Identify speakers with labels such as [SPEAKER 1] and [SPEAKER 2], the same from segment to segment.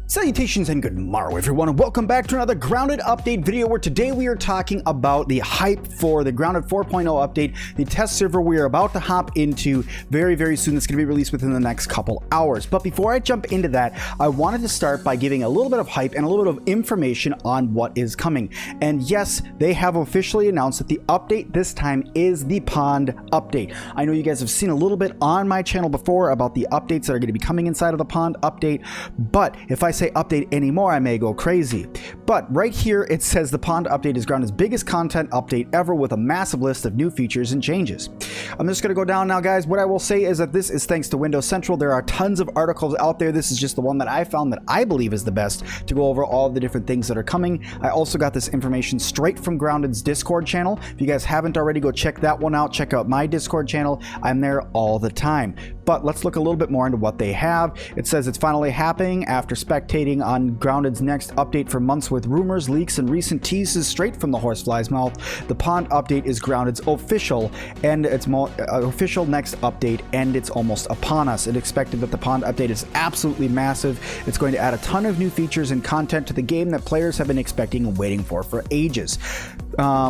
[SPEAKER 1] Salutations and good morrow everyone, and welcome back to another Grounded update video, where today we are talking about the hype for the Grounded 4.0 update, the test server we are about to hop into very soon. It's going to be released within the next couple hours. But before I jump into that, I wanted to start by giving a little bit of hype and a little bit of information on what is coming. And yes, they have officially announced that the update this time is the pond update. I know you guys have seen a little bit on my channel before about the updates that are going to be coming inside of the pond update, but if I say update anymore, I may go crazy. But right here it says the pond update is Grounded's biggest content update ever, with a massive list of new features and changes. I'm just going to go down now, guys. What I will say is that this is thanks to Windows Central. There are tons of articles out there. This is just the one that I found that I believe is the best to go over all the different things that are coming. I also got this information straight from Grounded's Discord channel. If you guys haven't already, go check that one out. Check out my Discord channel. I'm there all the time. But let's look a little bit more into what they have. It says it's finally happening after spectating on Grounded's next update for months with rumors, leaks, and recent teases straight from the horsefly's mouth. The pond update is Grounded's official next update, and it's almost upon us. It expected that the pond update is absolutely massive. It's going to add a ton of new features and content to the game that players have been expecting and waiting for ages.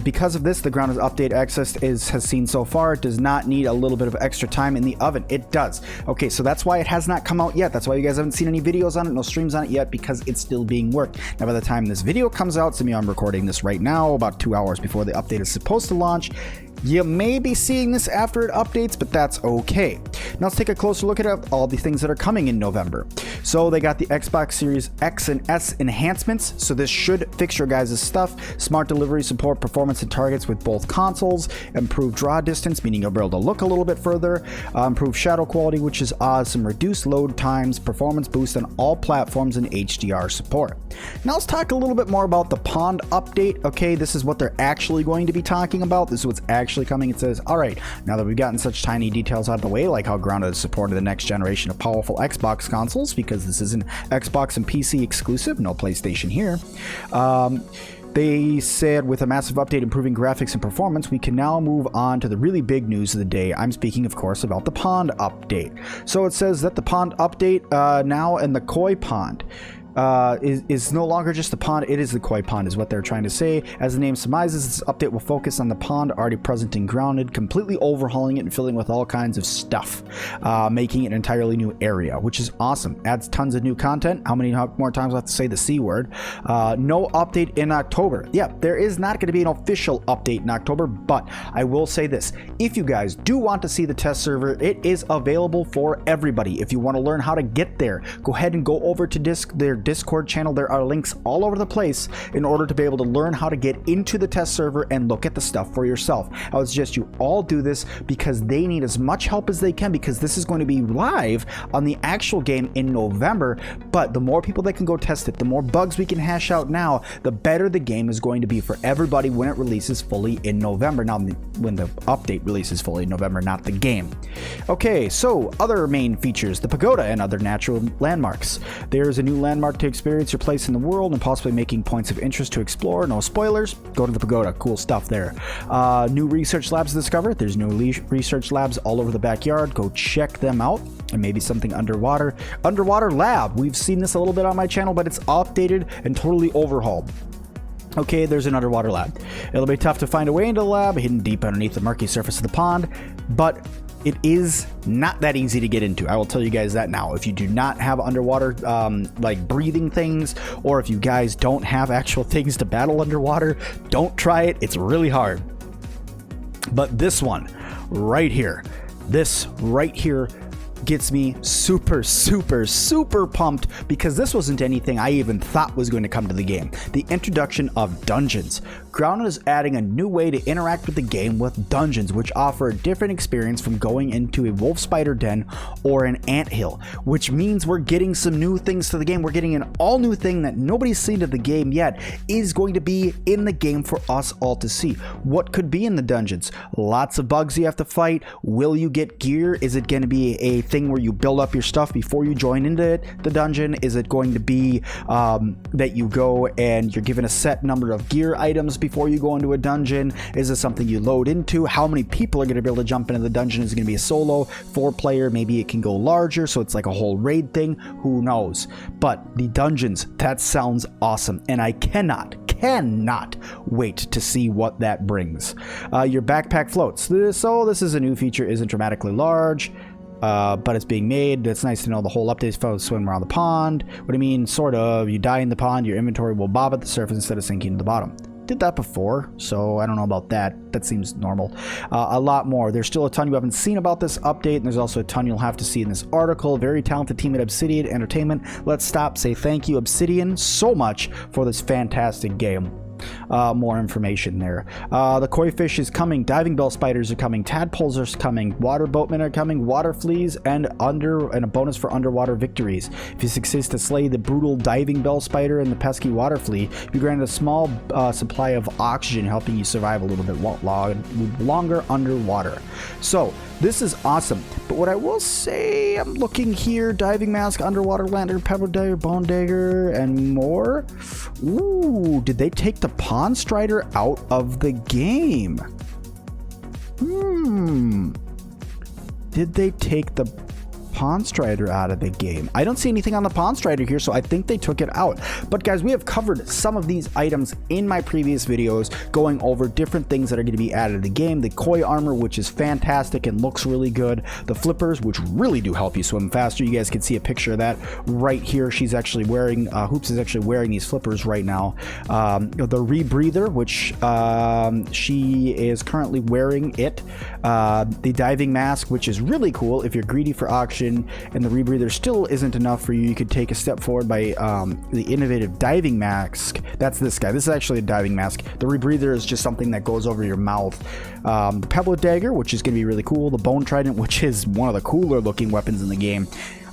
[SPEAKER 1] Because of this, the Grounded update access has seen so far. It does not need a little bit of extra time in the oven. It does. Okay, so that's why it has not come out yet. That's why you guys haven't seen any videos on it, no streams on it yet, because it's still being worked. Now, by the time this video comes out, so I'm recording this right now, about 2 hours before the update is supposed to launch. You may be seeing this after it updates, but that's okay. Now let's take a closer look at all the things that are coming in November. So they got the Xbox Series X and S enhancements. So this should fix your guys' stuff. Smart delivery support, performance and targets with both consoles. Improved draw distance, meaning you'll be able to look a little bit further. Improved shadow quality, which is awesome. Reduced load times, performance boost on all platforms, and HDR support. Now let's talk a little bit more about the pond update. Okay, this is what they're actually going to be talking about. This is what's actually coming. It says, all right, now that we've gotten such tiny details out of the way, like how Grounded has supported the next generation of powerful Xbox consoles, because this is an Xbox and PC exclusive, no PlayStation here. They said with a massive update improving graphics and performance, we can now move on to the really big news of the day. I'm speaking, of course, about the pond update. So it says that the pond update now and the koi pond is no longer just the pond, it is the koi pond, is what they're trying to say. As the name surmises, this update will focus on the pond already present in Grounded, completely overhauling it and filling with all kinds of stuff, making it an entirely new area, which is awesome. Adds tons of new content. How many more times do I have to say the C word? No update in October. Yeah, there is not going to be an official update in October, but I will say this. If you guys do want to see the test server, it is available for everybody. If you want to learn how to get there, go ahead and go over to their Discord channel. There are links all over the place in order to be able to learn how to get into the test server and look at the stuff for yourself. I would suggest you all do this because they need as much help as they can, because this is going to be live on the actual game in November. But the more people that can go test it, the more bugs we can hash out now, the better the game is going to be for everybody when it releases fully in November. Now, when the update releases fully in November, not the game. Okay, so other main features, the pagoda and other natural landmarks. There's a new landmark to experience your place in the world and possibly making points of interest to explore. No spoilers. Go to the pagoda. Cool stuff there. New research labs discovered. There's new research labs all over the backyard. Go check them out. And maybe something underwater. Underwater lab. We've seen this a little bit on my channel, but it's updated and totally overhauled. Okay, there's an underwater lab. It'll be tough to find a way into the lab, hidden deep underneath the murky surface of the pond, but it is not that easy to get into. I will tell you guys that now. If you do not have underwater like breathing things, or if you guys don't have actual things to battle underwater, don't try it. It's really hard. But this one right here, gets me super pumped, because this wasn't anything I even thought was going to come to the game. The introduction of dungeons. Grounded is adding a new way to interact with the game with dungeons, which offer a different experience from going into a wolf spider den or an anthill, which means we're getting some new things to the game. We're getting an all new thing that nobody's seen to the game yet, is going to be in the game for us all to see. What could be in the dungeons? Lots of bugs you have to fight. Will you get gear? Is it going to be a thing where you build up your stuff before you join into the dungeon? Is it going to be that you go and you're given a set number of gear items before you go into a dungeon? Is it something you load into? How many people are going to be able to jump into the dungeon? Is it going to be a solo, 4-player? Maybe it can go larger, so it's like a whole raid thing. Who knows? But the dungeons, that sounds awesome, and I cannot wait to see what that brings. Your backpack floats. So this is a new feature, isn't dramatically large, but it's being made. It's nice to know the whole update is swim around the pond. What do you mean? Sort of. You die in the pond, your inventory will bob at the surface instead of sinking to the bottom. Did that before, so I don't know about that. That seems normal. A lot more. There's still a ton you haven't seen about this update, and there's also a ton you'll have to see in this article. Very talented team at Obsidian Entertainment. Let's stop, say thank you, Obsidian, so much for this fantastic game. More information there. The koi fish is coming, diving bell spiders are coming, tadpoles are coming, water boatmen are coming, water fleas, and a bonus for underwater victories. If you succeed to slay the brutal diving bell spider and the pesky water flea, you grant a small supply of oxygen, helping you survive a little bit longer underwater. So this is awesome. But what I will say, I'm looking here, diving mask, underwater lantern, pebble dagger, bone dagger, and more. Ooh, did they take the Pond Strider out of the game? Did they take the Pond Strider out of the game? I don't see anything on the Pond Strider here, so I think they took it out. But guys, we have covered some of these items in my previous videos, going over different things that are going to be added to the game. The koi armor, which is fantastic and looks really good. The flippers, which really do help you swim faster. You guys can see a picture of that right here. She's actually wearing, Hoops is actually wearing these flippers right now. The rebreather, which she is currently wearing it. The diving mask, which is really cool if you're greedy for oxygen, and the rebreather still isn't enough for you. You could take a step forward by the innovative diving mask. That's this guy. This is actually a diving mask. The rebreather is just something that goes over your mouth. The pebble dagger, which is going to be really cool. The bone trident, which is one of the cooler looking weapons in the game.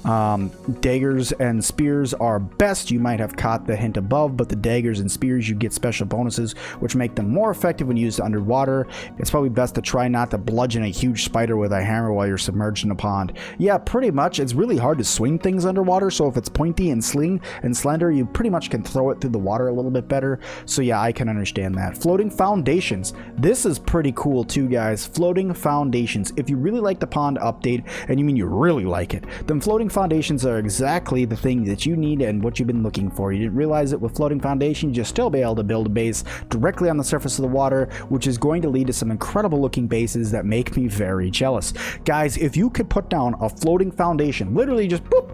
[SPEAKER 1] Daggers and spears are best. You might have caught the hint above, but the daggers and spears, you get special bonuses which make them more effective when used underwater. It's probably best to try not to bludgeon a huge spider with a hammer while you're submerged in a pond. Yeah, pretty much. It's really hard to swing things underwater, so if it's pointy and sling and slender, you pretty much can throw it through the water a little bit better. So yeah, I can understand that. Floating foundations. This is pretty cool too, guys. Floating foundations. If you really like the pond update, and you mean you really like it, then floating foundations are exactly the thing that you need and what you've been looking for. You didn't realize it with floating foundations, you'll still be able to build a base directly on the surface of the water, which is going to lead to some incredible looking bases that make me very jealous. Guys, if you could put down a floating foundation, literally just boop,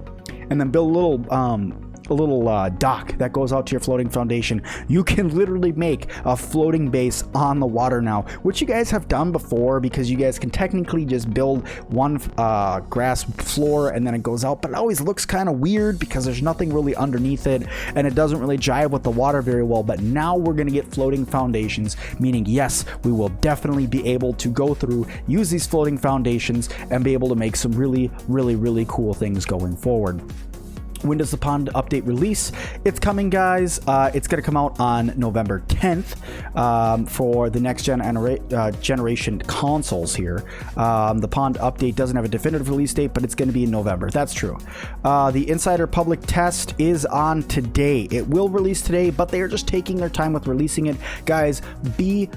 [SPEAKER 1] and then build a little dock that goes out to your floating foundation, you can literally make a floating base on the water now, which you guys have done before, because you guys can technically just build one grass floor and then it goes out, but it always looks kind of weird because there's nothing really underneath it and it doesn't really jive with the water very well. But now we're going to get floating foundations, meaning yes, we will definitely be able to go through, use these floating foundations, and be able to make some really cool things going forward. When does the pond update release? It's coming, guys. It's going to come out on November 10th for the next generation consoles here. The pond update doesn't have a definitive release date, but it's going to be in November. That's true. The insider public test is on today. It will release today, but they are just taking their time with releasing it. Guys, be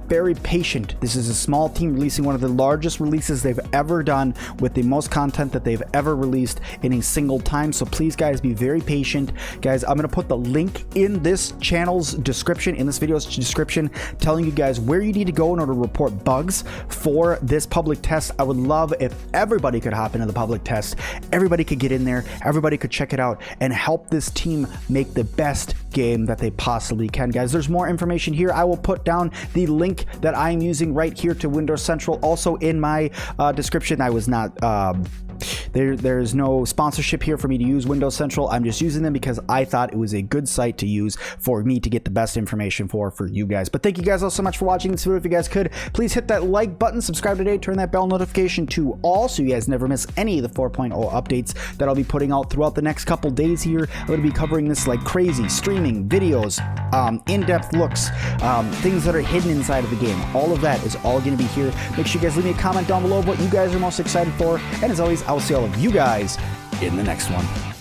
[SPEAKER 1] very patient. This is a small team releasing one of the largest releases they've ever done with the most content that they've ever released in a single time. So please, guys, be very patient. Guys, I'm going to put the link in this channel's description, in this video's description, telling you guys where you need to go in order to report bugs for this public test. I would love if everybody could hop into the public test. Everybody could get in there. Everybody could check it out and help this team make the best game that they possibly can. Guys, there's more information here. I will put down the link that I'm using right here to Windows Central also in my description. I was not There's no sponsorship here for me to use Windows Central. I'm just using them because I thought it was a good site to use for me to get the best information for you guys. But thank you guys all so much for watching this video. If you guys could, please hit that like button, subscribe today, turn that bell notification to all so you guys never miss any of the 4.0 updates that I'll be putting out throughout the next couple days here. I'm going to be covering this like crazy, streaming videos, in-depth looks, things that are hidden inside of the game. All of that is all going to be here. Make sure you guys leave me a comment down below of what you guys are most excited for. And as always, I will see all of you guys in the next one.